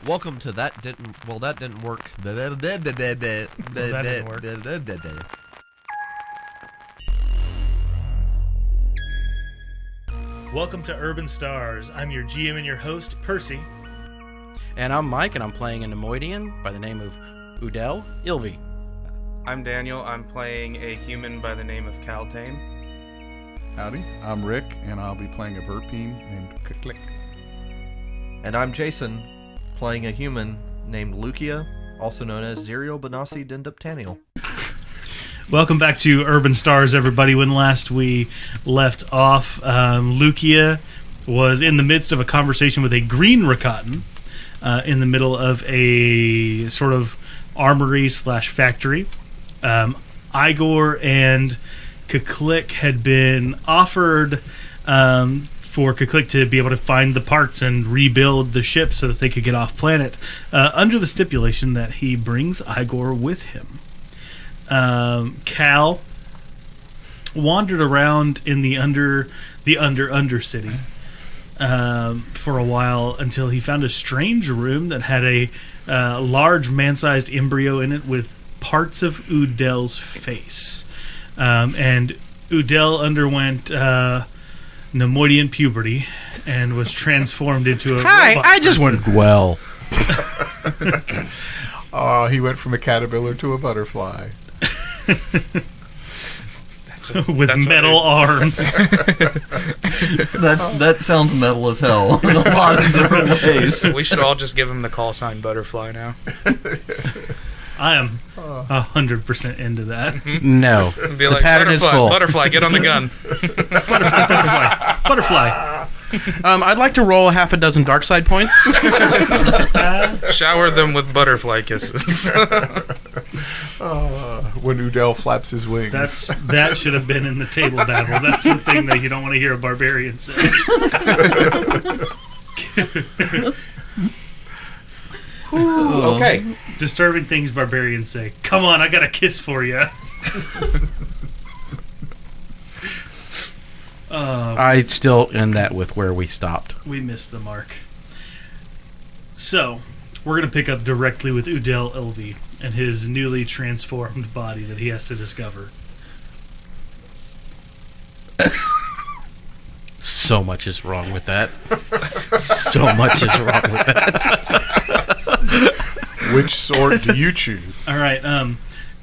Welcome to That Didn't work. That didn't work. Welcome to Urban Stars. I'm your GM and your host, Percy. And I'm Mike, and I'm playing a Nemoidian by the name of Udel Ilvi. I'm Daniel. I'm playing a human by the name of Caltane. Howdy, I'm Rick, and I'll be playing a Verpine named Kuklik. And I'm Jason, playing a human named Lukia, also known as Zerial Benassi Dinduptaniel. Welcome back to Urban Stars, everybody. When last we left off, Lukia was in the midst of a conversation with a green Rakatan in the middle of a sort of armory / factory. Igor and Kuklik had been offered for Kuklik to be able to find the parts and rebuild the ship so that they could get off planet, under the stipulation that he brings Igor with him. Cal wandered around in the Undercity for a while until he found a strange room that had a large man-sized embryo in it with parts of Udel's face. And Udel underwent Nemoidian puberty and was transformed into a robot I just person. went well. He went from a caterpillar to a butterfly. With metal arms. That sounds metal as hell in a lot of different ways. We should all just give him the call sign Butterfly now. I am 100% into that. No. Be like, pattern is Butterfly, full. Butterfly, get on the gun. Butterfly. I'd like to roll half a dozen dark side points. Shower them with butterfly kisses. When Udel flaps his wings. That should have been in the table battle. That's the thing that you don't want to hear a barbarian say. Okay. Disturbing things barbarians say. Come on, I got a kiss for you. I'd still end that with where we stopped. We missed the mark. So, we're going to pick up directly with Udel Ilvi and his newly transformed body that he has to discover. So much is wrong with that. So much is wrong with that. Which sword do you choose? All right,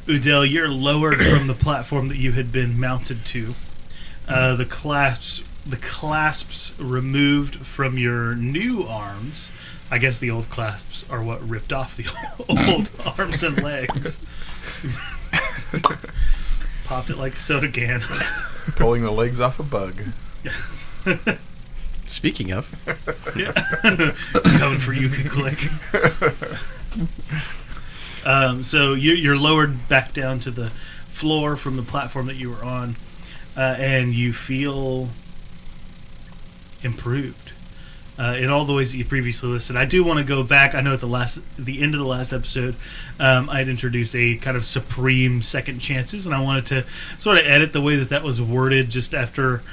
Udel, you're lowered from the platform that you had been mounted to. The clasps removed from your new arms. I guess the old clasps are what ripped off the old arms and legs. Popped it like a soda can. Pulling the legs off a bug. Speaking of, Coming for you, Click. So you're lowered back down to the floor from the platform that you were on, and you feel improved in all the ways that you previously listed. I do want to go back. I know at the end of the last episode, I'd introduced a kind of supreme second chances, and I wanted to sort of edit the way that was worded just after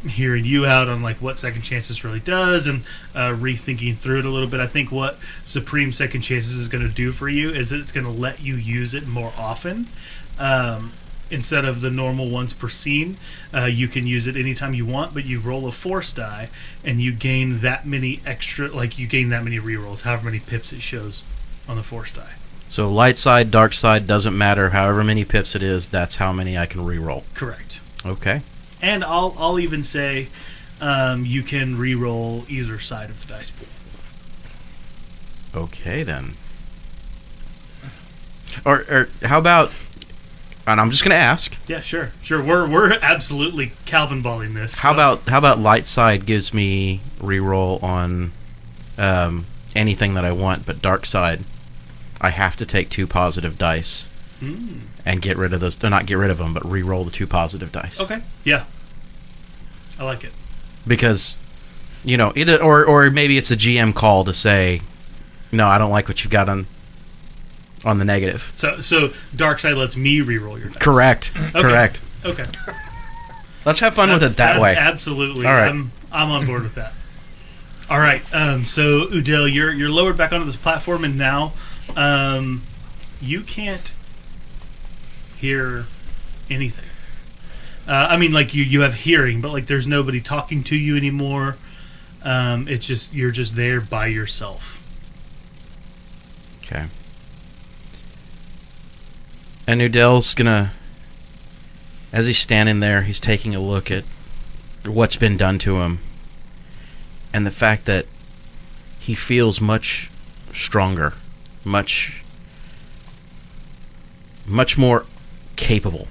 hearing you out on like what second chances really does and rethinking through it a little bit. I think what supreme second chances is going to do for you is that it's going to let you use it more often. Instead of the normal once per scene, you can use it anytime you want, but you roll a force die and you gain that many rerolls, however many pips it shows on the force die. so light side, dark side, doesn't matter. However many pips it is, that's how many I can reroll. Correct. Okay. And I'll even say you can re-roll either side of the dice pool. Okay, then. Or how about... And I'm just going to ask. Yeah, sure. We're absolutely Calvin balling this. How about light side gives me reroll on anything that I want, but dark side, I have to take 2 positive dice and get rid of those. Not get rid of them, but reroll the 2 positive dice. Okay. Yeah. I like it. Because, either or maybe it's a GM call to say, no, I don't like what you've got on the negative. So dark side lets me re-roll your dice. Correct. Okay. Correct. Okay. Let's have fun with it that way. Absolutely. All right. I'm on board with that. All right. So Udel, you're lowered back onto this platform, and now you can't hear anything. I mean, like you have hearing, but like there's nobody talking to you anymore. It's just you're just there by yourself. Okay. And Udel's gonna, as he's standing there, he's taking a look at what's been done to him, and the fact that he feels much stronger, much more capable.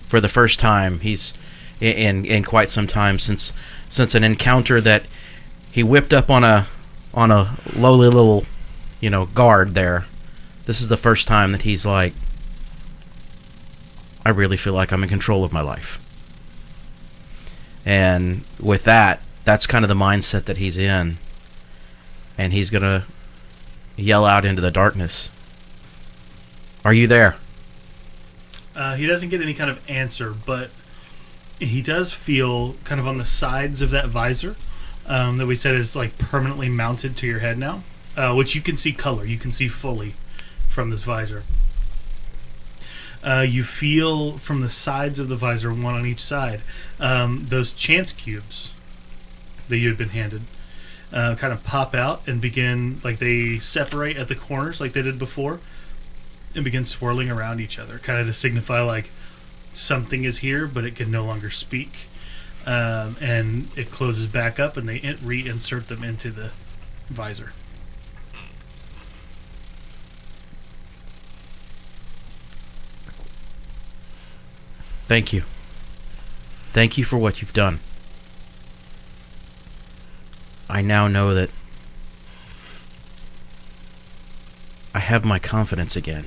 For the first time, he's in quite some time since an encounter that he whipped up on a lowly little, guard there. This is the first time that he's like, I really feel like I'm in control of my life. And with that's kind of the mindset that he's in. And he's going to yell out into the darkness, "Are you there?" He doesn't get any kind of answer, but he does feel kind of on the sides of that visor that we said is like permanently mounted to your head now, which you can see color. You can see fully from this visor. You feel from the sides of the visor, one on each side, those chance cubes that you had been handed kind of pop out and begin, like they separate at the corners like they did before, and begin swirling around each other, kind of to signify like something is here, but it can no longer speak. And it closes back up, and they reinsert them into the visor. Thank you. Thank you for what you've done. I now know that I have my confidence again.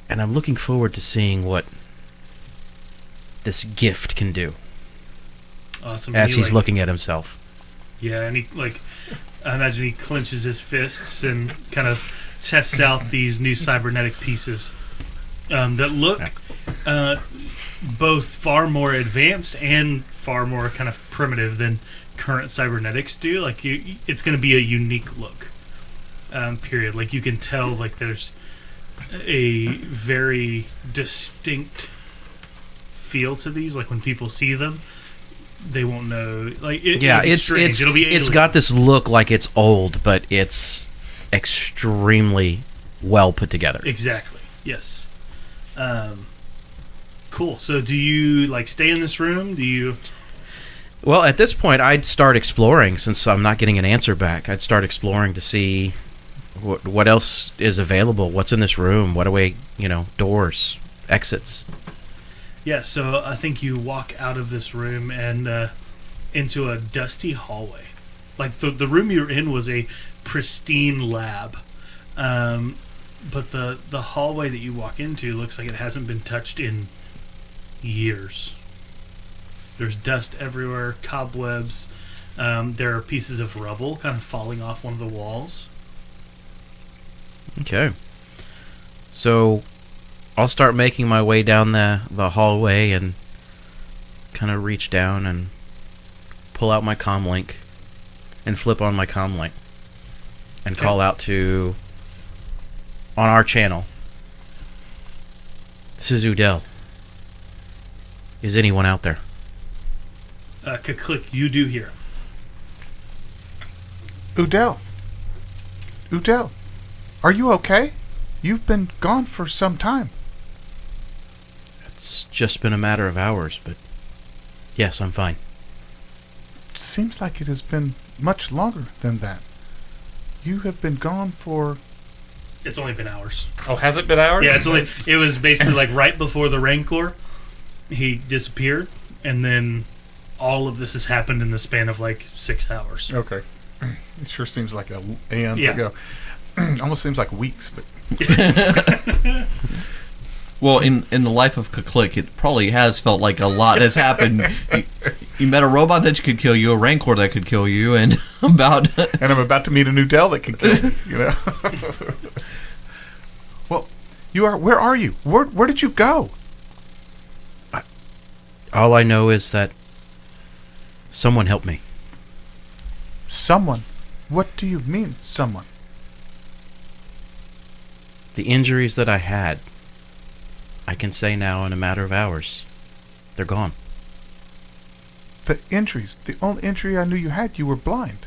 And I'm looking forward to seeing what this gift can do. Awesome. As he's looking at himself. Yeah, and he, I imagine he clenches his fists and kind of tests out these new cybernetic pieces that look both far more advanced and far more kind of primitive than current cybernetics do. Like, it's going to be a unique look, period. Like, you can tell, like, there's a very distinct feel to these. Like, when people see them, they won't know. Like, it'll be alien. It's got this look like it's old, but it's extremely well put together. Exactly. Yes. Cool. So, do you stay in this room? Do you? Well, at this point, I'd start exploring. Since I'm not getting an answer back, I'd start exploring to see what else is available. What's in this room? What away? Doors, exits. Yeah. So I think you walk out of this room and into a dusty hallway. Like the room you're in was a pristine lab, but the hallway that you walk into looks like it hasn't been touched in years. There's dust everywhere, cobwebs. There are pieces of rubble kind of falling off one of the walls. Okay. So I'll start making my way down the hallway and kind of reach down and pull out my comm link and flip on my comm link and call out to on our channel. This is Udel. Is anyone out there? Click, you do hear. Udel, are you okay? You've been gone for some time. It's just been a matter of hours, but yes, I'm fine. Seems like it has been much longer than that. You have been gone for... It's only been hours. Oh, has it been hours? Yeah, it was basically like right before the Rancor, he disappeared, and then all of this has happened in the span of 6 hours. Okay. It sure seems like aeons ago. Almost seems like weeks, but... Well, in the life of Kaklik, it probably has felt like a lot has happened. You met a robot that could kill you, a Rancor that could kill you, and and I'm about to meet a Udel that can kill you, Well, you are... Where are you? Where did you go? All I know is that someone helped me. Someone? What do you mean, someone? The injuries that I had, I can say now in a matter of hours, they're gone. The injuries. The only injury I knew you had, you were blind.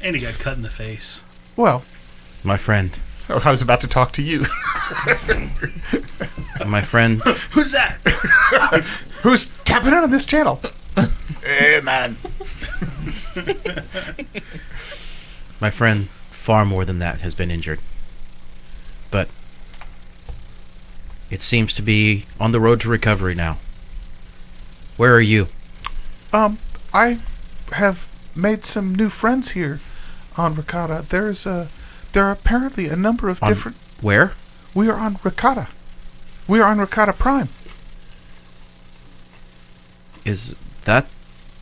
And he got cut in the face. Well, My friend, I was about to talk to you. my friend, Who's that? Who's tapping in on this channel? Hey, man. my friend, far more than that has been injured. But it seems to be on the road to recovery now. Where are you? I have made some new friends here on Rakata. There are apparently a number of On different... Where? We are on Rakata. We are on Rakata Prime. Is that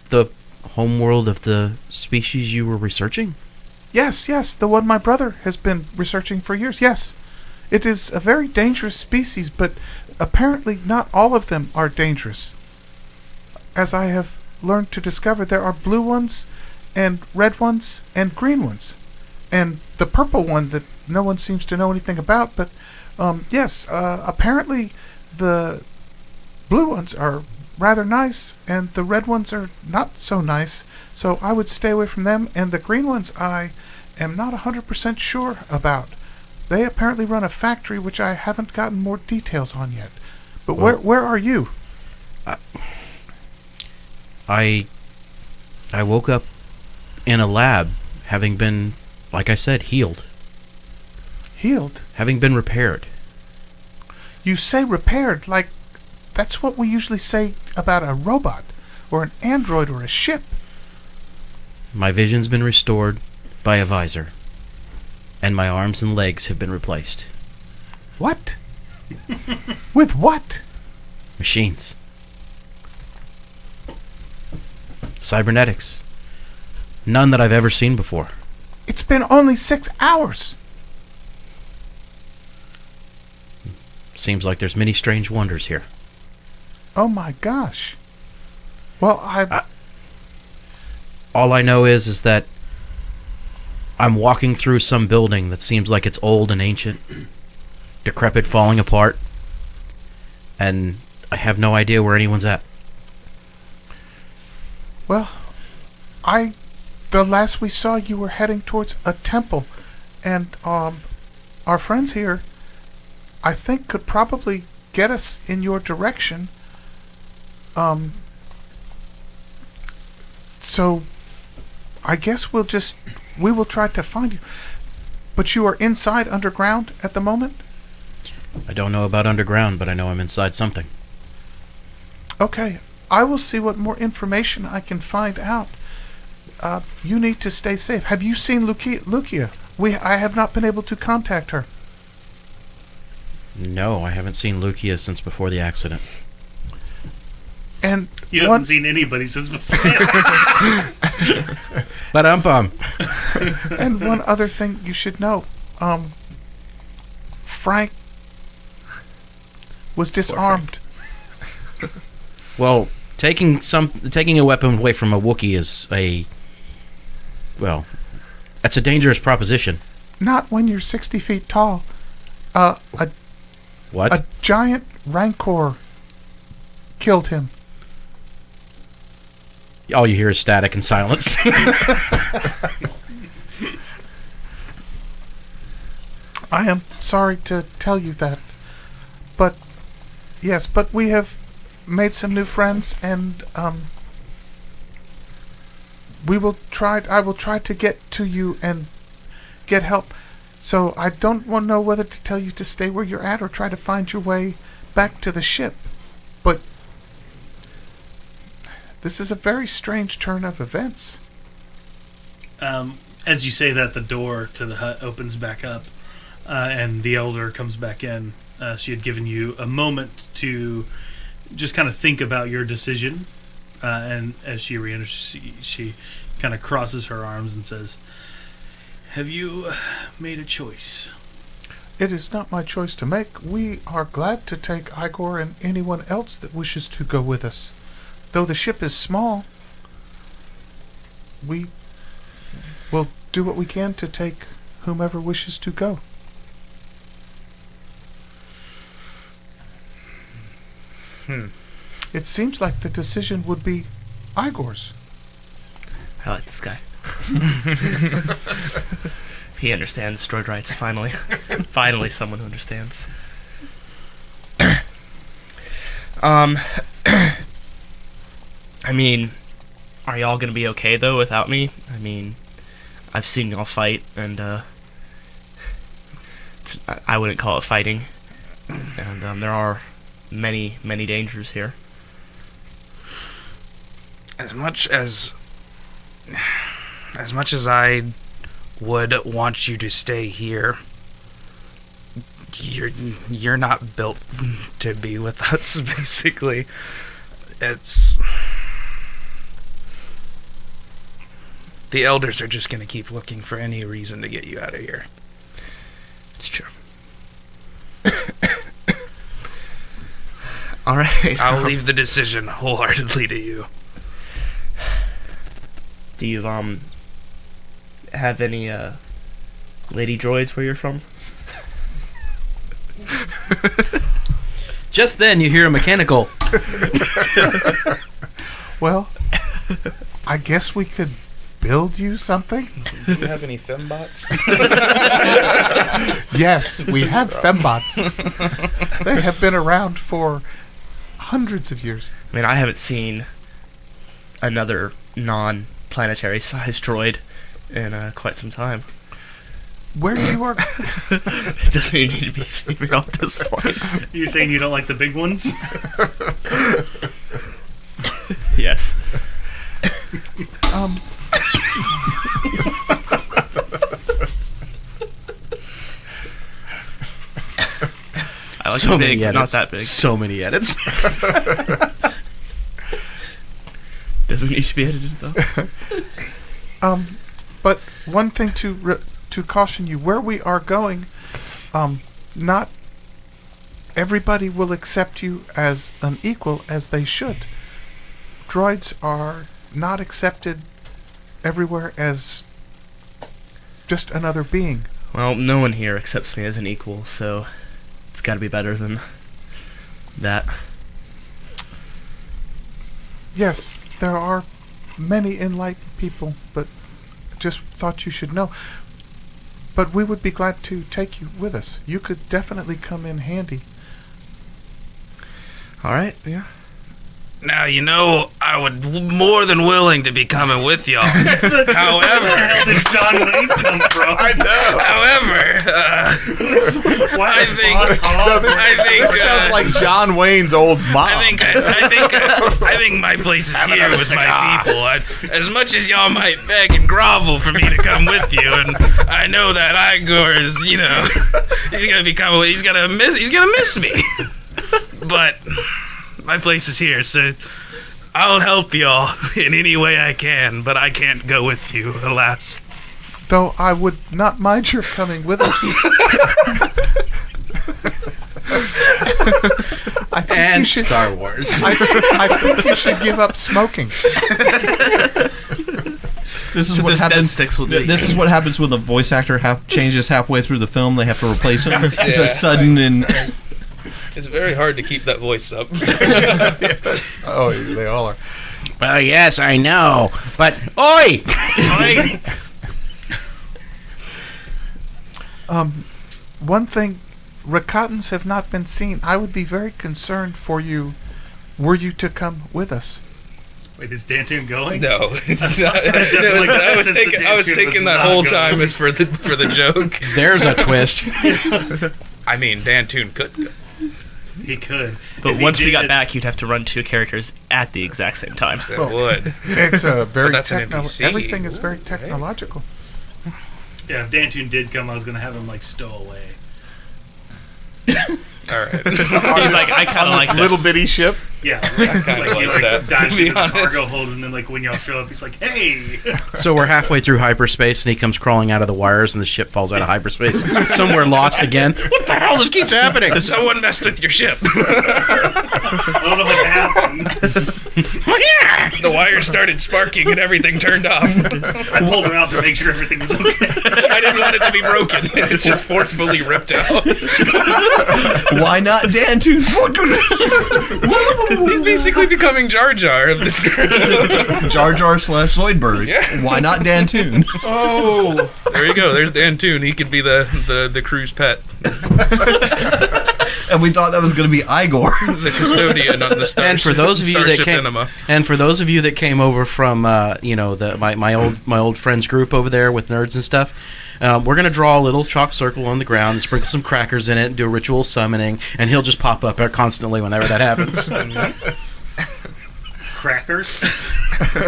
the homeworld of the species you were researching? Yes, the one my brother has been researching for years. Yes. It is a very dangerous species, but apparently not all of them are dangerous. As I have learned to discover, there are blue ones, and red ones, and green ones. And the purple one that no one seems to know anything about, but yes, apparently the blue ones are rather nice, and the red ones are not so nice, so I would stay away from them, and the green ones I am not 100% sure about. They apparently run a factory which I haven't gotten more details on yet. But Well- where are you? I woke up in a lab, having been, like I said, healed, Healed? having been repaired. You say repaired, like that's what we usually say about a robot, or an android, or a ship. My vision's been restored by a visor, and my arms and legs have been replaced. What? With what? Machines. Cybernetics. None that I've ever seen before. It's been only 6 hours. Seems like there's many strange wonders here. Oh my gosh. Well, All I know is that I'm walking through some building that seems like it's old and ancient, decrepit, falling apart, and I have no idea where anyone's at. Well, the last we saw, you were heading towards a temple, and our friends here, I think, could probably get us in your direction. So I guess we will try to find you. But you are inside underground at the moment? I don't know about underground, but I know I'm inside something. Okay, I will see what more information I can find out. You need to stay safe. Have you seen Lucia? I have not been able to contact her. No, I haven't seen Lucia since before the accident. And You haven't seen anybody since before. But and one other thing you should know. Frank was disarmed. well, taking a weapon away from a Wookiee is that's a dangerous proposition. Not when you're 60 feet tall. What? A giant rancor killed him. All you hear is static and silence. I am sorry to tell you that. But, yes, but we have made some new friends, and I will try to get to you and get help. So I don't want to know whether to tell you to stay where you're at or try to find your way back to the ship. But this is a very strange turn of events. As you say that, the door to the hut opens back up, and the elder comes back in. She had given you a moment to just kind of think about your decision, and as she re-enters, she kind of crosses her arms and says, "Have you made a choice?" It is not my choice to make. We are glad to take Igor and anyone else that wishes to go with us. Though the ship is small, we will do what we can to take whomever wishes to go. It seems like the decision would be Igor's. I like this guy. He understands droid rights, finally. Finally, someone who understands. I mean, are y'all gonna be okay, though, without me? I mean, I've seen y'all fight, and, I wouldn't call it fighting. And, there are many, many dangers here. As much as I would want you to stay here, you're not built to be with us, basically. It's... The elders are just gonna keep looking for any reason to get you out of here. It's true. Alright. I'll leave the decision wholeheartedly to you. Do you, have any, lady droids where you're from? Just then, you hear a mechanical. Well, I guess we could build you something? Do you have any fembots? Yes, we have fembots. They have been around for hundreds of years. I mean, I haven't seen another non-planetary sized droid in quite some time. Where you are... It doesn't even need to be female at this point. You saying you don't like the big ones? Yes. I like So the many big, edits. not that big. So many edits. Doesn't need to be edited though. But one thing to caution you, where we are going, not everybody will accept you as an equal as they should. Droids are not accepted everywhere as just another being. Well, no one here accepts me as an equal, so it's got to be better than that. Yes, there are many enlightened people, but just thought you should know. But we would be glad to take you with us. You could definitely come in handy. All right, yeah. Now, you know, I would more than willing to be coming with y'all. Where the However, hell did John Wayne come from? I know. however, Why I is think- Boss Hogg- I think This sounds like John Wayne's old mom. I think my place is here with my people. As much as y'all might beg and grovel for me to come with you, and I know that Igor is, you know, he's gonna miss me. But my place is here, so I'll help y'all in any way I can, but I can't go with you, alas. Though I would not mind your coming with us. I think And you should, Star Wars. I think you should give up smoking. This is So what those dead happens. sticks will do. This is what happens when the voice actor changes halfway through the film. They have to replace him. It's a sudden and It's very hard to keep that voice up. Oh, they all are. Well, yes, I know. But, oi! One thing, Rakatans have not been seen. I would be very concerned for you were you to come with us. Wait, is Dantoon going? No, it's not. definitely I was since the taking. I was Dantoon taking was that not whole going. time as for the joke. There's a twist. I mean, Dantoon could go. He could. But If he once we did got it- back, you'd have to run two characters at the exact same time. It would. It's a very that's an NPC. everything is very technological. Yeah, if Dantoon did come, I was going to have him, like, stow away. All right. He's like, I kind of like that. Little bitty ship. Yeah, kinda he like that, dives to be into the honest. cargo hold, and then like when y'all show up, he's like, "Hey!" So we're halfway through hyperspace, and he comes crawling out of the wires, and the ship falls out of hyperspace, somewhere lost again. What the hell? This keeps happening. Someone messed with your ship. I don't know what happened. The wires started sparking and everything turned off. I pulled him out to make sure everything was okay. I didn't want it to be broken. It's just forcefully ripped out. Why not Dantune? He's basically becoming Jar Jar of this group. Jar Jar / Zoidberg. Yeah. Why not Dantune? Oh, there you go. There's Dan Toon. He could be the crew's pet, And we thought that was going to be Igor. the custodian on the Starship. And for those of you that Starship came, Enema. and for those of you that came over from my old friends group over there with nerds and stuff, we're gonna draw a little chalk circle on the ground and sprinkle some crackers in it and do a ritual summoning, and he'll just pop up constantly whenever that happens. Crackers.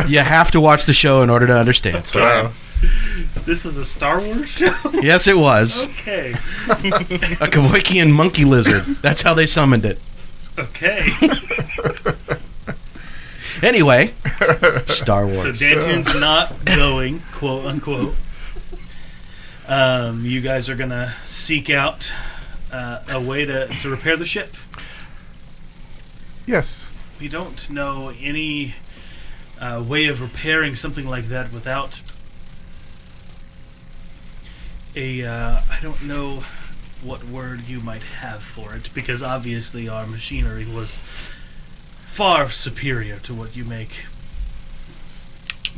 You have to watch the show in order to understand. Wow. This was a Star Wars show. Yes, it was Okay. a Kavoikian monkey lizard. That's how they summoned it. Okay. Anyway, Star Wars. So Dantune's not going, quote unquote. You guys are gonna seek out a way to repair the ship. Yes. We don't know any way of repairing something like that without I don't know what word you might have for it, because obviously our machinery was far superior to what you make.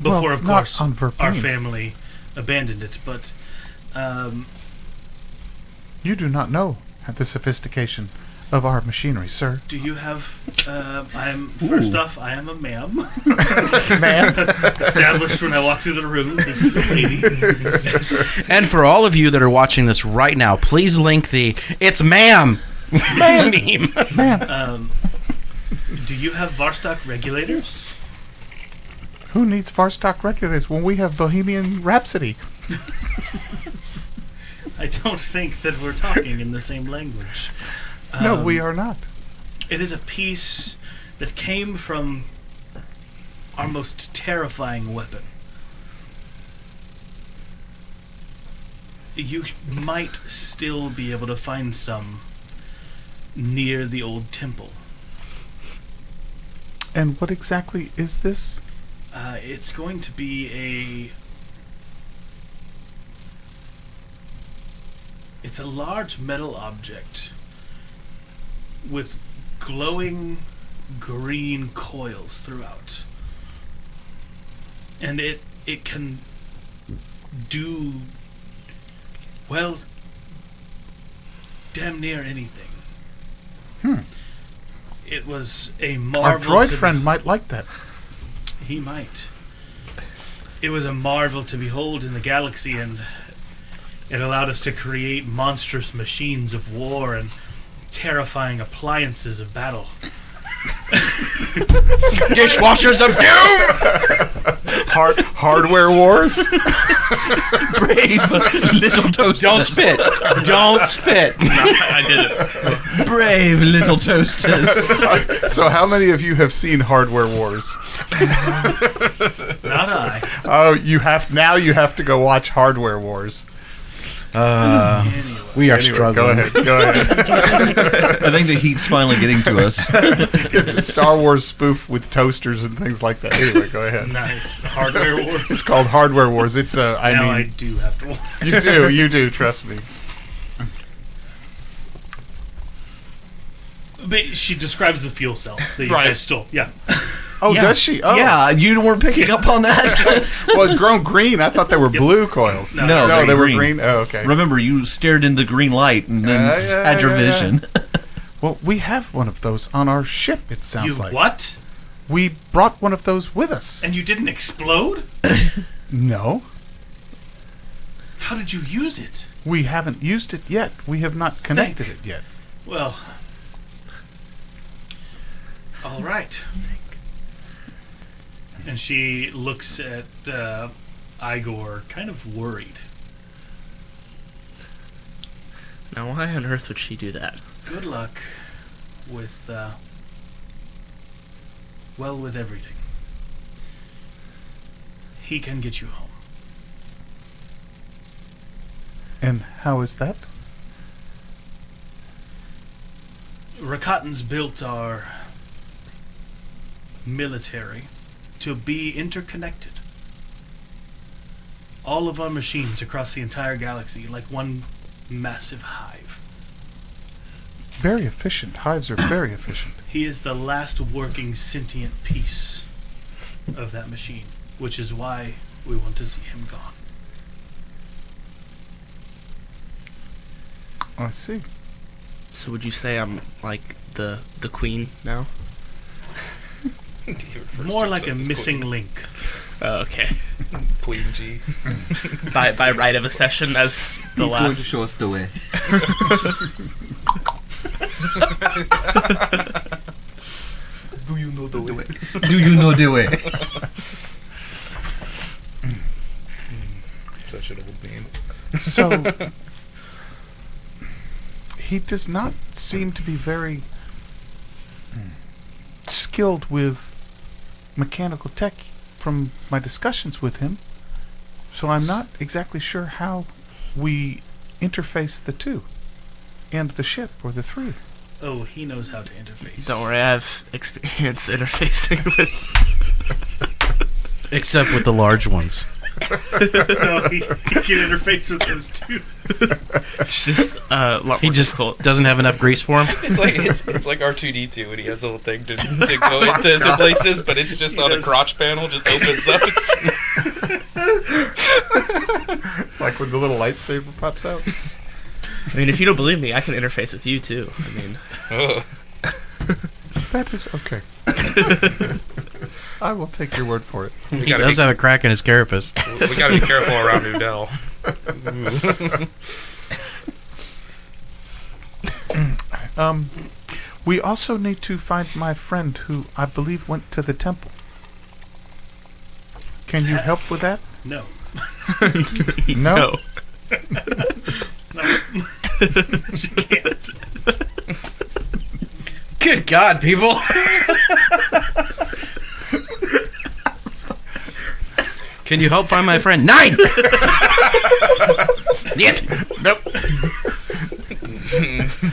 Before, Well, of not course, on our Verpine. family abandoned it, but You do not know the sophistication of our machinery, sir. do you have... first off, I am a ma'am. Ma'am. Established when I walked through the room. This is a lady. And for all of you that are watching this right now, please link the "It's Ma'am" meme. Do you have Varstock regulators? Who needs Varstock regulators when we have Bohemian Rhapsody? I don't think that we're talking in the same language. No, we are not. It is a piece that came from our most terrifying weapon. You might still be able to find some near the old temple. And what exactly is this? It's going to be It's a large metal object with glowing green coils throughout. And it can do, well, damn near anything. It was a marvel. Our droid friend might like that. He might. It was a marvel to behold in the galaxy, and it allowed us to create monstrous machines of war and terrifying appliances of battle. Dishwashers of doom. Hardware wars? Brave little toasters. Don't spit. Don't spit. I did it. Brave little toasters. So how many of you have seen Hardware Wars? Not I. Oh, you have to go watch Hardware Wars. Anyway. We are Anyway, struggling. Go ahead. I think the heat's finally getting to us. It's a Star Wars spoof with toasters and things like that. Anyway, go ahead. Nice. Hardware Wars. It's called Hardware Wars. It's I do have to watch. you do, trust me. But she describes the fuel cell that you Right. guys stole. Yeah. Oh, Yeah. does she? Oh. Yeah, you weren't picking up on that? Well, it's grown green. I thought they were blue coils. No, they're they were green. green. Oh, okay. Remember, you stared in the green light and then had your vision. Well, we have one of those on our ship, it sounds You like. what? We brought one of those with us. And you didn't explode? No, How did you use it? we haven't used it yet. We have not connected it yet. Well, all right. And she looks at Igor, kind of worried. Now, why on earth would she do that? Good luck with well with everything. He can get you home. And how is that? Rakatans built our military to be interconnected. All of our machines across the entire galaxy, like one massive hive. Very efficient. Hives are very efficient. He is the last working sentient piece of that machine, which is why we want to see him gone. I see. So would you say I'm like the queen now? More like a missing link. Oh, okay. Queen G. by right of accession as the He's going to last. show us the way. Do you know the way? Do you know the way? Such an old meme. So, he does not seem to be very skilled with mechanical tech from my discussions with him. So I'm not exactly sure how we interface the two and the ship or the three. Oh, he knows how to interface. Don't worry, I have experience interfacing with. Except with the large ones. No, he can interface with those two. It's just a lot He more just difficult. doesn't have enough grease for him. It's like R2D2 when he has a little thing to go into places, but it's just on a crotch panel, just opens up. Like when the little lightsaber pops out? I mean, if you don't believe me, I can interface with you too. I mean, Ugh. That is okay. I will take your word for it. We He gotta does be, have a crack in his carapace. we gotta be careful around Udel. We also need to find my friend who I believe went to the temple. Can you help with that? No. No? She can't. Good God, people! Can you help find my friend? 9! Yet. nope.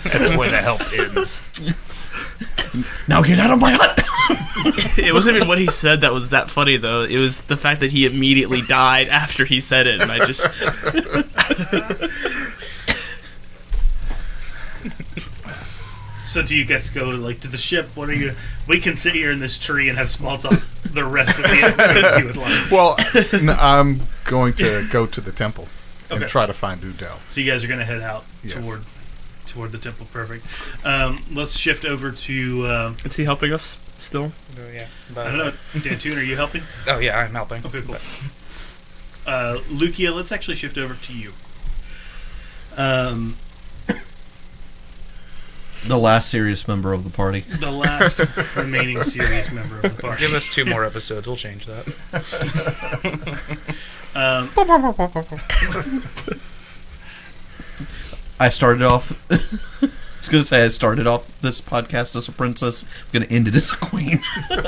That's where the help ends. Now get out of my hut! It wasn't even what he said that was that funny though. It was the fact that he immediately died after he said it, and I just. So do you guys go like to the ship? What are you? We can sit here in this tree and have small talk the rest of the episode if you would like. Well, I'm going to go to the temple and Okay. try to find Udel. So you guys are going to head out Yes. toward the temple. Perfect. Let's shift over to Is he helping us still? Oh, yeah. I don't know. Dantoon, are you helping? Oh, yeah, I'm helping. Okay, cool. Lukia, let's actually shift over to you. The last serious member of the party. The last remaining serious member of the party. Give us 2 more episodes. We'll change that. I started off. I was going to say I started off this podcast as a princess. I'm going to end it as a queen. You're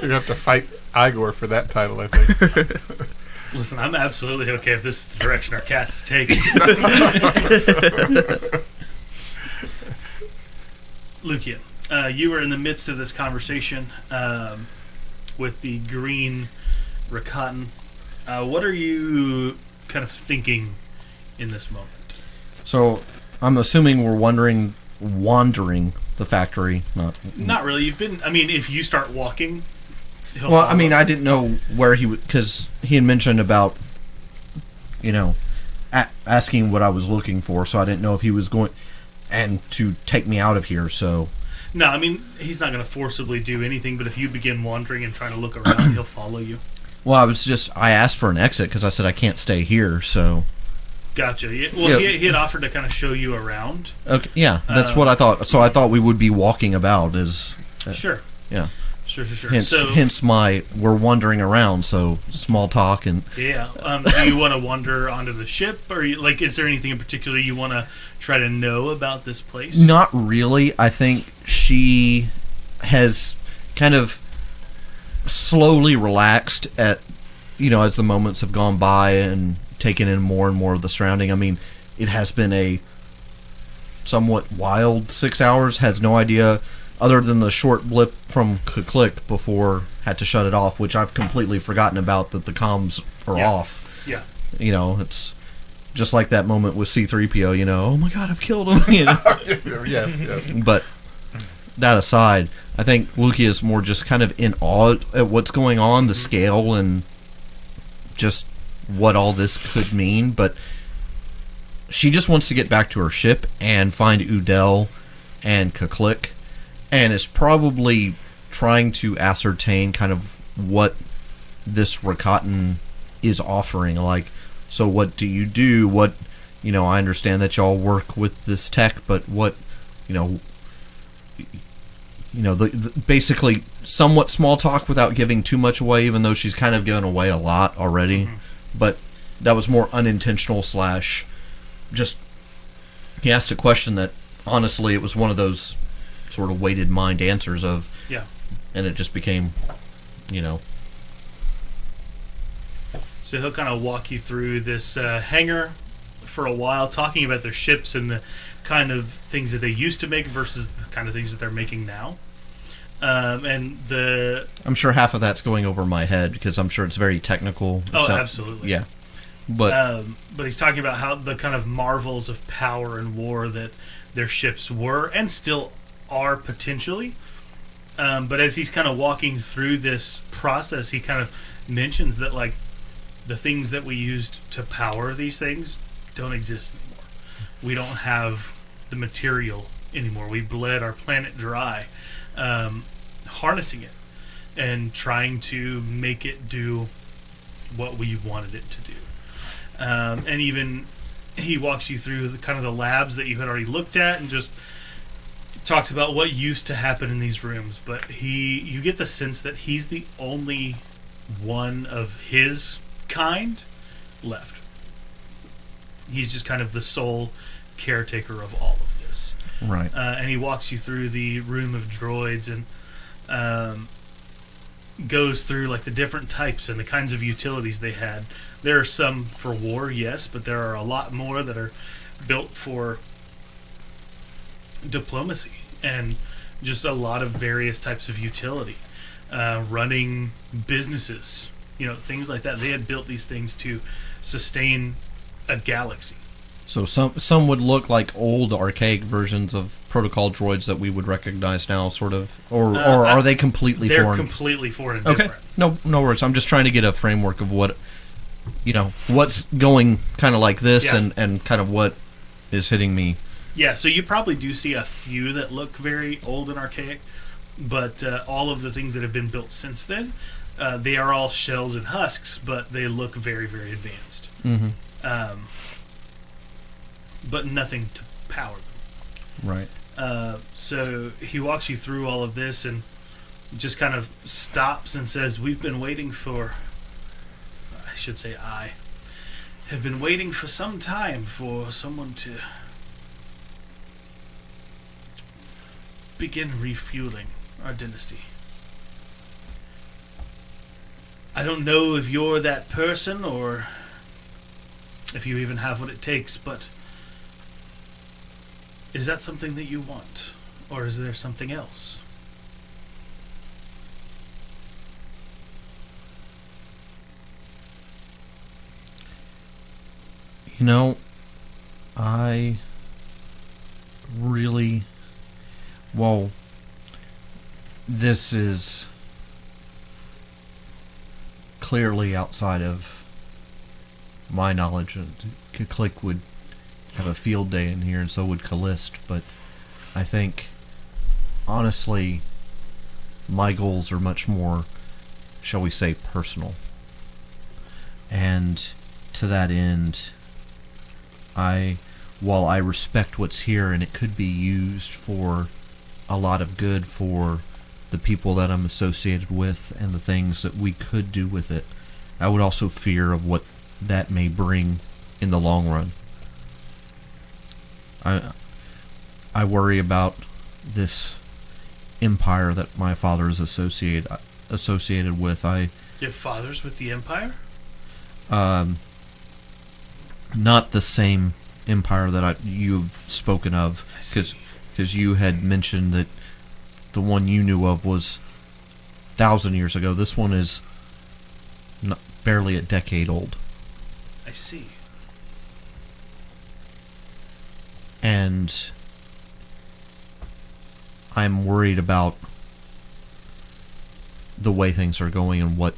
going to have to fight Igor for that title, I think. Listen, I'm absolutely okay if this is the direction our cast is taking. Lukia, you were in the midst of this conversation with the green Rakatan. What are you kind of thinking in this moment? So I'm assuming we're wandering the factory. Not really. You've been. I mean, if you start walking, he'll Well, I follow. mean, I didn't know where he would, because he had mentioned about, asking what I was looking for, so I didn't know if he was going and to take me out of here. So No, I mean, he's not going to forcibly do anything. But if you begin wandering and trying to look around, he'll follow you. well, I asked for an exit because I said I can't stay here. So Gotcha. Well, Yeah. he had offered to kind of show you around. okay, yeah, that's what I thought. So I thought we would be walking about. Sure. Yeah. Sure. Hence my we're wandering around. So small talk and Yeah. Do you want to wander onto the ship, or is there anything in particular you want to try to know about this place? not really. I think she has kind of slowly relaxed at, as the moments have gone by and taken in more and more of the surrounding. I mean, it has been a somewhat wild 6 hours. Has no idea, other than the short blip from Click before had to shut it off, which I've completely forgotten about, that the comms are off. Yeah. It's just like that moment with C-3PO, oh my god, I've killed him, Yes. But that aside, I think Lukia is more just kind of in awe at what's going on, the scale, and just what all this could mean. But she just wants to get back to her ship and find Udel and Kuklik, and is probably trying to ascertain kind of what this Rakatan is offering. Like, so what do you do? What, I understand that y'all work with this tech, but what, basically somewhat small talk without giving too much away, even though she's kind of given away a lot already. But that was more unintentional / just, he asked a question that, honestly, it was one of those sort of weighted mind answers of, and it just became, So he'll kind of walk you through this hangar for a while, talking about their ships and the kind of things that they used to make versus the kind of things that they're making now. I'm sure half of that's going over my head because I'm sure it's very technical. Absolutely. Yeah. But he's talking about how the kind of marvels of power and war that their ships were and still are potentially. But as he's kind of walking through this process, he kind of mentions that, like, the things that we used to power these things don't exist anymore. We don't have the material anymore. We bled our planet dry, harnessing it and trying to make it do what we wanted it to do. And even he walks you through the kind of the labs that you had already looked at and just talks about what used to happen in these rooms. But you get the sense that he's the only one of his kind left. He's just kind of the sole caretaker of all of this. Right. And he walks you through the room of droids and goes through like the different types and the kinds of utilities they had. There are some for war, yes, but there are a lot more that are built for diplomacy and just a lot of various types of utility. Running businesses, things like that. They had built these things to sustain a galaxy. So some would look like old archaic versions of protocol droids that we would recognize now, sort of, or are they completely they're foreign? They're completely foreign and okay. different. No worries. I'm just trying to get a framework of what, what's going kind of like this, and kind of what is hitting me. Yeah, so you probably do see a few that look very old and archaic, but all of the things that have been built since then, they are all shells and husks, but they look very, very advanced. Mm-hmm. But nothing to power them. Right. So he walks you through all of this and just kind of stops and says, I have been waiting for some time for someone to begin refueling our dynasty. I don't know if you're that person or if you even have what it takes, but is that something that you want? Or is there something else? I really... Well, this is clearly outside of my knowledge. Click would have a field day in here, and so would Callist, but I think, honestly, my goals are much more, shall we say, personal. And to that end, while I respect what's here, and it could be used for a lot of good for the people that I'm associated with and the things that we could do with it, I would also fear of what that may bring in the long run. I worry about this empire that my father is associated with. Your father's with the Empire? Not the same empire that you've spoken of, I see. because you had mentioned that the one you knew of was 1,000 years ago. This one is barely a decade old. I see. And I'm worried about the way things are going and what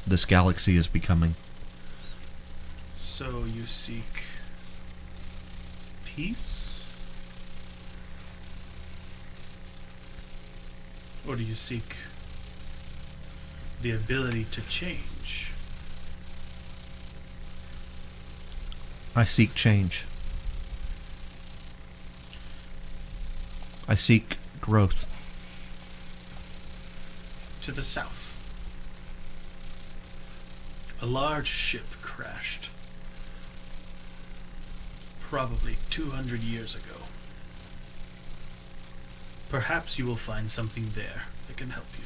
this galaxy is becoming. So you seek peace? Or do you seek the ability to change? I seek change. I seek growth. To the south, a large ship crashed. Probably 200 years ago. Perhaps you will find something there that can help you.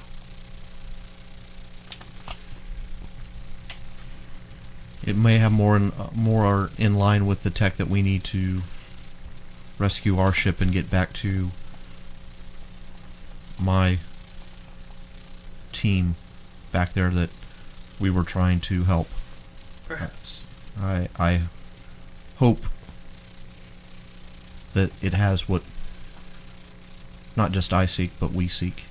It may have more in line with the tech that we need to rescue our ship and get back to my team back there that we were trying to help. Perhaps. I hope that it has what not just I seek, but we seek.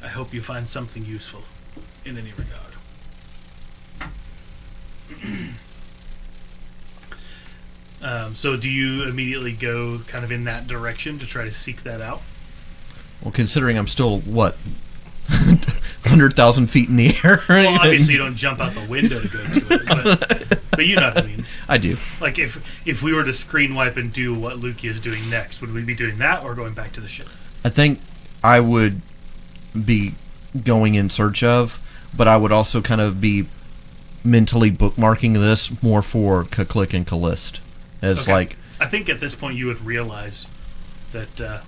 I hope you find something useful in any regard. So do you immediately go kind of in that direction to try to seek that out? Well, considering I'm still, 100,000 feet in the air? Well, obviously you don't jump out the window to go to it, but you know what I mean. I do. Like, if we were to screen wipe and do what Luki is doing next, would we be doing that or going back to the ship? I think I would be going in search of, but I would also kind of be mentally bookmarking this more for Kuklik and Kallist. As Okay. like, I think at this point you would realize that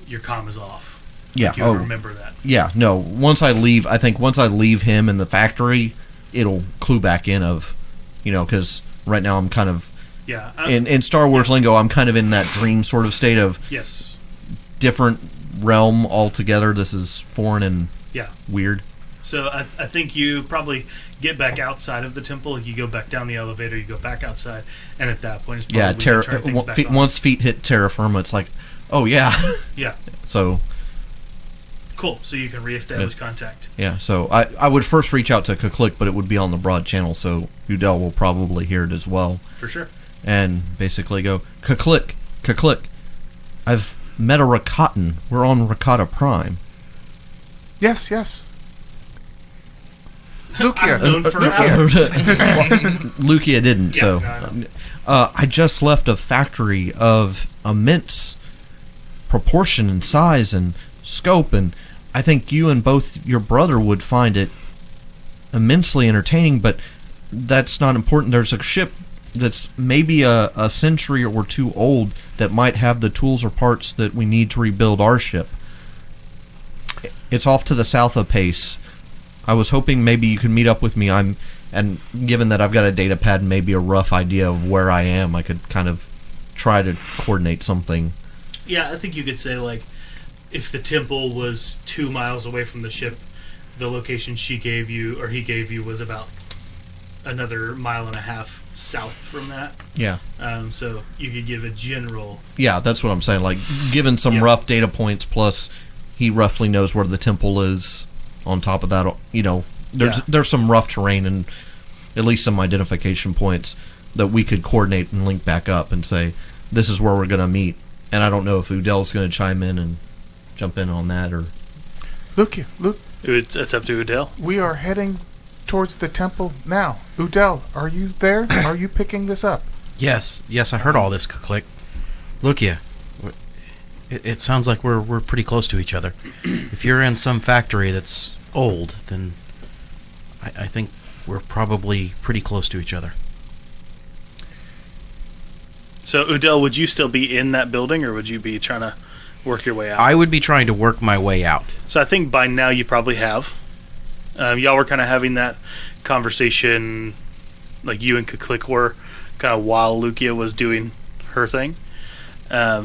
your comm is off. yeah, Like you would remember that. yeah, no. Once I leave him in the factory, it'll clue back in of, because right now I'm kind of Yeah. in Star Wars lingo, I'm kind of in that dream sort of state of Yes. different realm altogether. This is foreign and Yeah. weird. So I think you probably get back outside of the temple. You go back down the elevator. You go back outside, and at that point, it's probably Yeah, to turn things back on. once feet hit terra firma, it's like, oh yeah. Yeah. So Cool. So you can reestablish contact. yeah, so I would first reach out to Kuklik, but it would be on the broad channel, so Udel will probably hear it as well. For sure. And basically go, Kuklik, I've met a Rakatan. We're on Rakata Prime. Yes. Lukia. I've known for Lukia didn't, Yeah, so. no, I know. I just left a factory of immense proportion and size and scope, and I think you and both your brother would find it immensely entertaining, but that's not important. There's a ship that's maybe a century or two old that might have the tools or parts that we need to rebuild our ship. It's off to the south of Pace. I was hoping maybe you could meet up with me. And given that I've got a data pad and maybe a rough idea of where I am, I could kind of try to coordinate something. Yeah, I think you could say, like, if the temple was 2 miles away from the ship, the location she gave you, or he gave you, was about another 1.5 miles south from that. Yeah. So you could give a general... Yeah, that's what I'm saying. Like, given some Yeah. rough data points, plus he roughly knows where the temple is. On top of that, there's some rough terrain and at least some identification points that we could coordinate and link back up and say, this is where we're going to meet. And I don't know if Udel's going to chime in and jump in on that or... Lukia, It's up to Udel. we are heading towards the temple now. Udel, are you there? Are you picking this up? Yes, I heard all this, Click. Look, it sounds like we're pretty close to each other. If you're in some factory that's old, then I think we're probably pretty close to each other. So, Udel, would you still be in that building, or would you be trying to work your way out? I would be trying to work my way out. So I think by now you probably have. Y'all were kind of having that conversation, like you and Kuklik were, kind of while Lukia was doing her thing.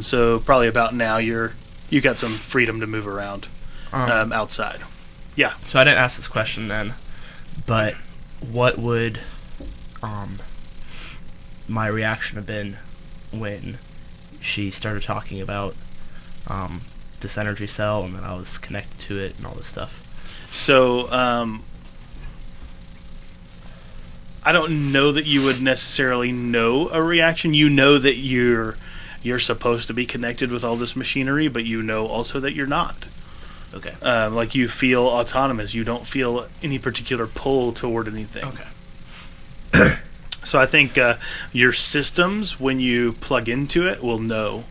So probably about now you got some freedom to move around outside. Yeah. So I didn't ask this question then, but what would my reaction have been when she started talking about this energy cell and that I was connected to it and all this stuff? So I don't know that you would necessarily know a reaction. You know that you're supposed to be connected with all this machinery, but you know also that you're not. Okay. Like you feel autonomous. You don't feel any particular pull toward anything. Okay. So I think your systems, when you plug into it, will know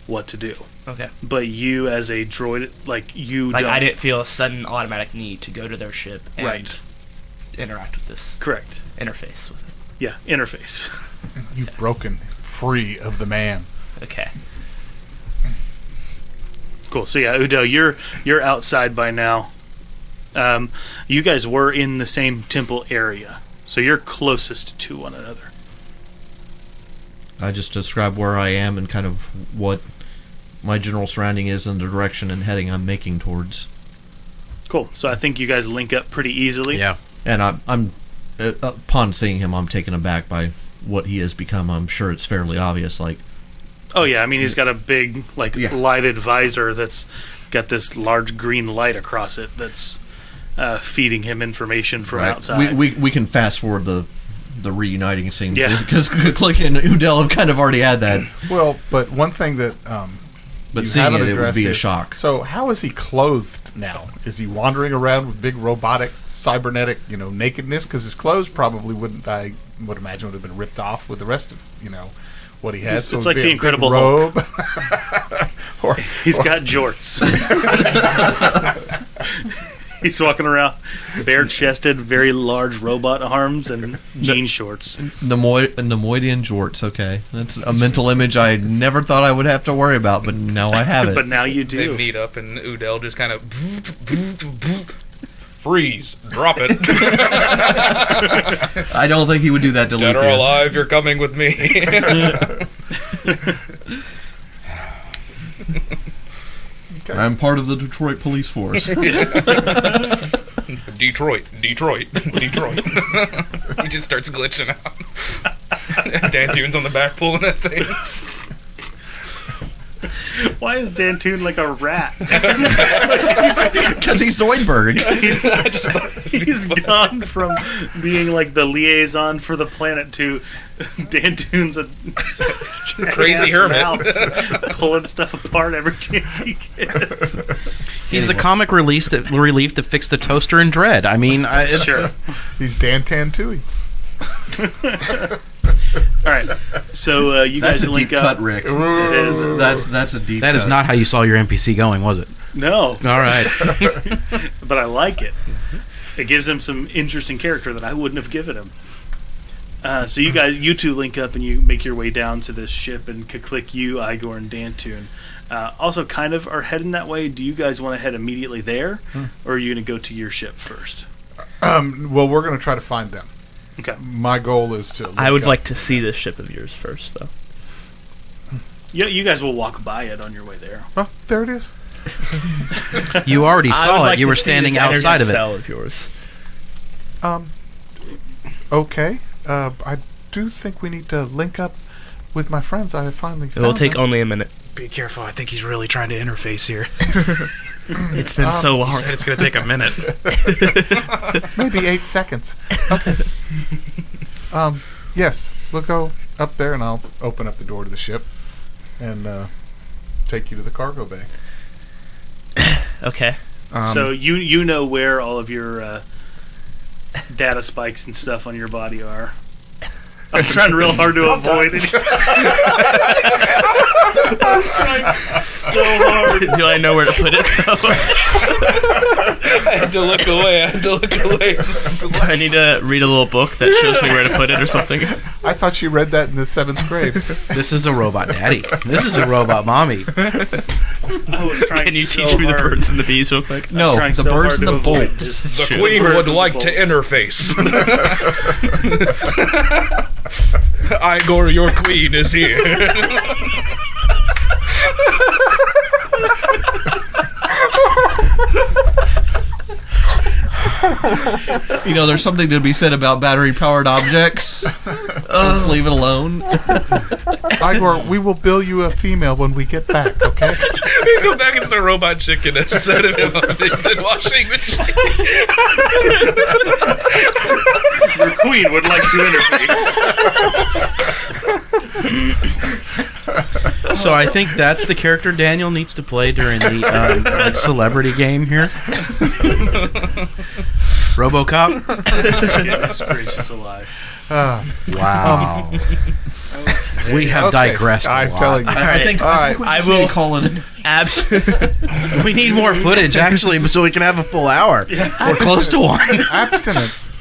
what to do. Okay. But you, as a droid, don't. I didn't feel a sudden automatic need to go to their ship and Right. interact with this Correct. interface with it. Yeah, interface. You've broken free of the man. Okay. Cool. So yeah, Udel, you're outside by now. You guys were in the same temple area, so you're closest to one another. I just describe where I am and kind of what my general surrounding is and the direction and heading I'm making towards. Cool. So I think you guys link up pretty easily. Yeah. And I'm upon seeing him, I'm taken aback by what he has become. I'm sure it's fairly obvious. Like, Oh yeah, I mean he's got a big lighted visor that's got this large green light across it that's feeding him information from outside. We can fast forward the reuniting scene. Yeah. Because Click and Udel have kind of already had that. Well, but one thing that But you seeing haven't it would addressed be a is, shock. So how is he clothed now? Is he wandering around with big robotic, cybernetic, nakedness? Because his clothes probably I would imagine, would have been ripped off with the rest of, what he has. It's So like it'd be the a big Incredible robe. He's got jorts. He's walking around bare-chested, very large robot arms and jean shorts. Nemoidian jorts, okay. That's a mental image I never thought I would have to worry about, but now I have it. But now you They do. meet up, and Udel just kind of freeze, drop it. I don't think he would do that to Dead or Lucia. alive, you're coming with me. I'm part of the Detroit police force. Detroit. He just starts glitching out. Dantoon's on the back pulling at things. Why is Dantoon like a rat? Because he's Zoidberg. He's gone from being like the liaison for the planet to Dantoon's a Crazy jackass hermit. mouse, pulling stuff apart every chance he gets. He's the comic relief to fix the toaster in Dread. I mean, it's, Sure. He's Dan Tantui. All right. So you That's guys a link deep up. cut, Rick. It is. That's a deep that cut. is not how you saw your NPC going, was it? No, All right. but I like it. It gives him some interesting character that I wouldn't have given him. So you two link up and you make your way down to this ship and click you, Igor, and Dantoon. Also kind of are heading that way. Do you guys want to head immediately there, or are you going to go to your ship first? Well, we're going to try to find them. Okay. My goal is to. I would up. like to see this ship of yours first, though. You guys will walk by it on your way there. Well, there it is. You already I would saw it. like You to were see standing this energy outside of it. cell of yours. Okay. I do think we need to link up with my friends. I finally It found will take them. only a minute. Be careful, I think he's really trying to interface here. It's been so He long. said it's going to take a minute. Maybe 8 seconds. Okay. Yes, we'll go up there and I'll open up the door to the ship and take you to the cargo bay. Okay. So you know where all of your data spikes and stuff on your body are. I'm trying real hard to avoid it. I'm trying so hard. do I know where to put it, though? I had to look away. Do I need to read a little book that shows me where to put it or something? I thought she read that in the 7th grade. This is a robot daddy. This is a robot mommy. I was trying Can you so teach me the hard. birds and the bees real quick? No, trying the so birds hard and to the avoid bolts. this. The Shit. queen Birds would and like bolts. to interface. Igor, your queen is here. You know, there's something to be said about battery-powered objects. Let's leave it alone. Igor, we will bill you a female when we get back, okay? We go back and start Robot Chicken instead of him on the washing machine. Your queen would like to interface. So I think that's the character Daniel needs to play during the celebrity game here. RoboCop. Goodness gracious alive. Wow. We have Okay, digressed a I'm lot. telling you. I think we I just will- need to call it. We need more footage, actually, so we can have a full hour. We're close to one. Abstinence.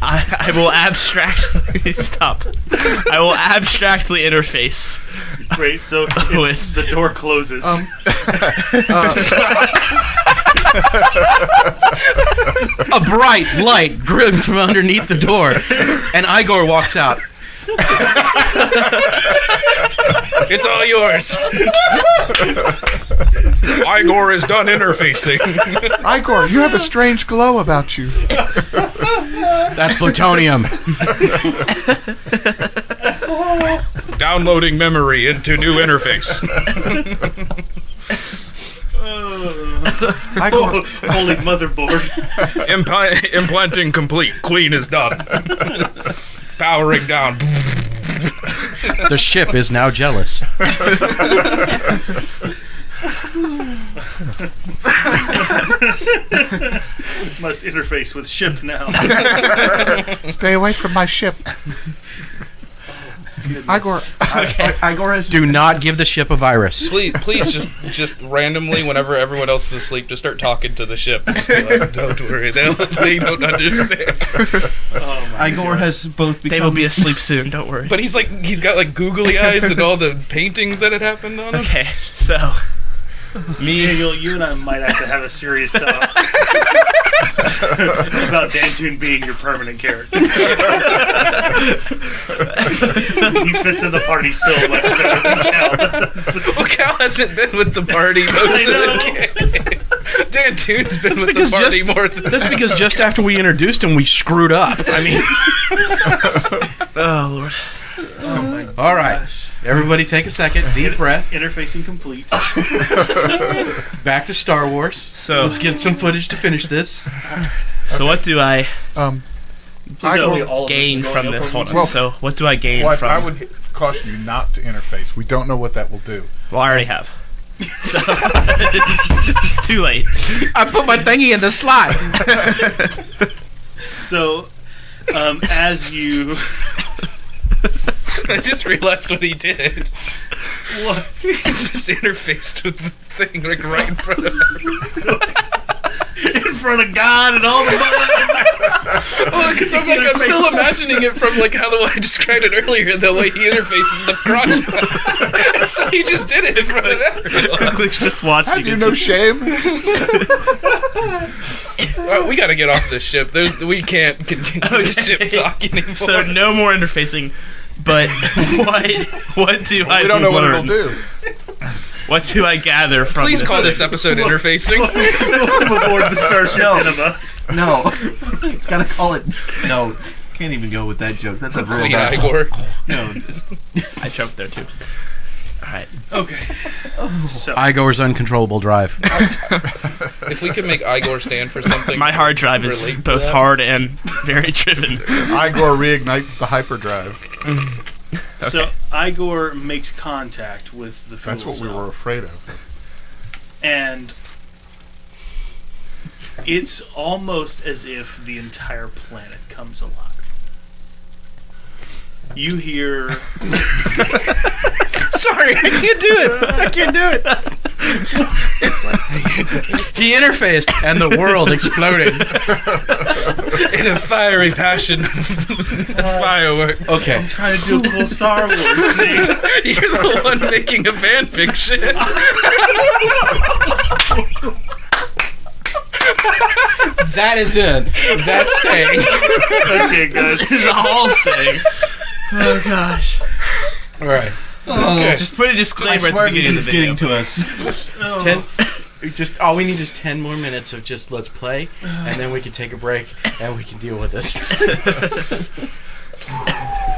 I will abstractly stop. I will abstractly interface. Great, so it's, the door closes. A bright light gripped from underneath the door, and Igor walks out. It's all yours. Igor is done interfacing. Igor, you have a strange glow about you. That's plutonium. Downloading memory into new interface. Igor, Holy motherboard. Implanting complete. Queen is done. Powering down. The ship is now jealous. Must interface with ship now. stay away from my ship. Igor, Igor has. Do not give the ship a virus. Please, just randomly, whenever everyone else is asleep, just start talking to the ship. Just be like, don't worry, they don't understand. Oh my Igor has both become. They will be asleep soon. Don't worry. But he's got like googly eyes and all the paintings that had happened on him. Okay, so Daniel, you and I might have to have a serious talk about Dantoon being your permanent character. He fits in the party so much better than Cal does. Well, Cal hasn't been with the party most of the game. Dan Toon's been with the because party just- more than That's because just after we introduced him, we screwed up. I mean, oh lord. Oh my all right. gosh. Everybody take a second, deep breath. Interfacing complete. Back to Star Wars. So Let's get some footage to finish this. so what do I So, gain from this? Hold on. Well, So what do I gain What from? I would caution you not to interface. We don't know what that will do. Well, I already have. So it's too late. I put my thingy in the slot. So, as you... I just realized what he did. What? He just interfaced with the thing like right in front of him. In front of God and all the bugs. Well, because I'm still imagining it from like how the way I described it earlier, the way he interfaces the crotch. So he just did it in front of everyone. Quickly's just watching. Have you no shame? We got to get off this ship. We can't continue this ship talk anymore. So no more interfacing. But what do I We don't know what it'll learn? do. What do I gather from Please this call this thing? episode interfacing. Welcome aboard the Starship Enema. No, it's gotta call it. No, can't even go with that joke. That's a real Queen bad. Igor. No, just, I choked there too. Alright. Okay. So, Igor's uncontrollable drive. If we could make Igor stand for something. My hard drive is relate to both that. hard and very driven. Igor reignites the hyperdrive. so Igor makes contact with the fuel That's what we cell. were afraid of. And it's almost as if the entire planet comes alive. You hear Sorry, I can't do it. I can't do it. He interfaced, and the world exploded. In a fiery passion. Fireworks. Okay. I'm trying to do a cool Star Wars thing. You're the one making a fan fiction. That is in. That's staying. Okay, guys. This is all saying. Oh gosh. All right. Just put a disclaimer at the beginning of the video. to us. 10. Just all we need is 10 more minutes of just let's play, and then we can take a break and we can deal with this.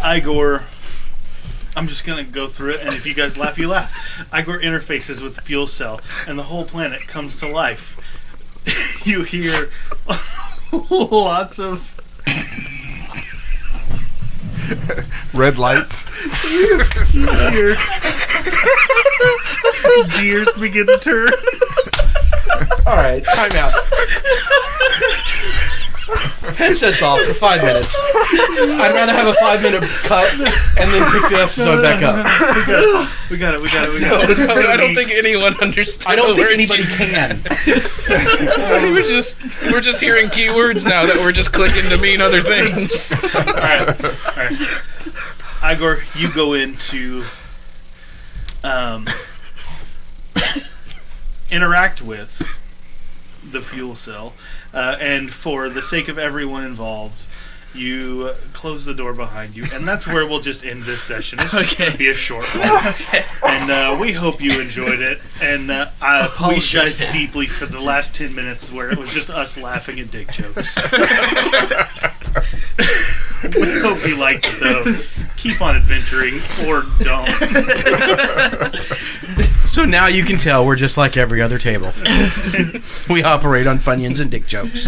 Igor, I'm just gonna go through it, and if you guys laugh, you laugh. Igor interfaces with the fuel cell, and the whole planet comes to life. You hear lots of Red lights. you hear gears begin to turn. All right, time out. Headsets off for 5 minutes. I'd rather have a 5-minute cut and then pick the episode back up. We got it. No, I don't think anyone understood. I don't the think word anybody you can. we're just hearing keywords now that we're just clicking to mean other things. All right. Igor, you go into interact with the fuel cell, and for the sake of everyone involved, you close the door behind you, and that's where we'll just end this session. It's just going to be a short one, and we hope you enjoyed it. And I apologize deeply for the last 10 minutes where it was just us laughing at dick jokes. We hope you liked it, though. Keep on adventuring, or don't. So now you can tell we're just like every other table. We operate on Funyuns and dick jokes.